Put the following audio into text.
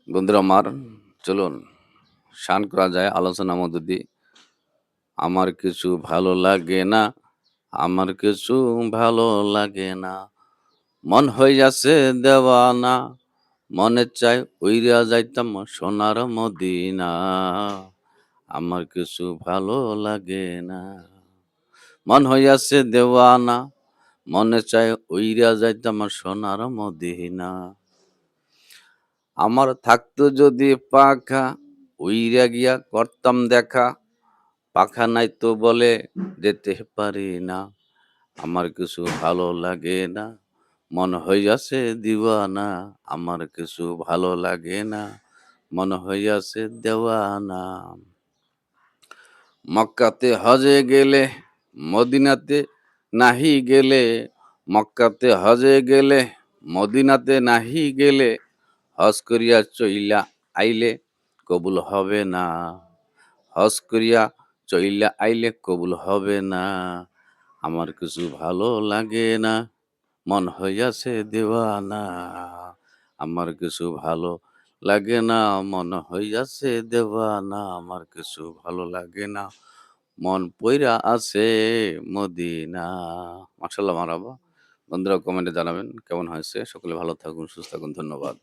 বন্ধুরা আমার, চলুন শান করা যায় আলোচনার মধ্য দিয়ে। আমার কিছু ভালো লাগে না, আমার কিছু ভালো লাগে না। মন হইয়াছে দেওয়ানা, মনে চায় উইরা যাইতাম সোনার মদিনা। আমার কিছু ভালো লাগে না, মন হইয়াছে দেওয়ানা, মনে চায় উইরা যাইতাম সোনার মদিনা। আমার থাকতো যদি পাখা, উইরা গিয়া করতাম দেখা। পাখা নাই তো বলে যেতে পারি না। আমার কিছু ভালো লাগে না, মন হইয়াছে দিওয়ানা। আমার কিছু ভালো লাগে না, মন হইয়াছে দেওয়ানা। মক্কাতে হজে গেলে, মদিনাতে নাহি গেলে। মক্কাতে হজে গেলে, মদিনাতে নাহি গেলে। হজ করিয়া চইলা আইলে কবুল হবে না। হজ করিয়া চইলা আইলে কবুল হবে না। আমার কিছু ভালো লাগে না, মন হইয়াছে দেওয়ানা। আমার কিছু ভালো লাগে না, মন হইয়াছে দেওয়ানা। আমার কিছু ভালো লাগে না, মন পইরা আছে মদিনা। মাশাআল্লাহ মারহাবা। বন্ধুরা কমেন্টে জানাবেন কেমন হয়েছে। সকলে ভালো থাকুন, সুস্থ থাকুন। ধন্যবাদ।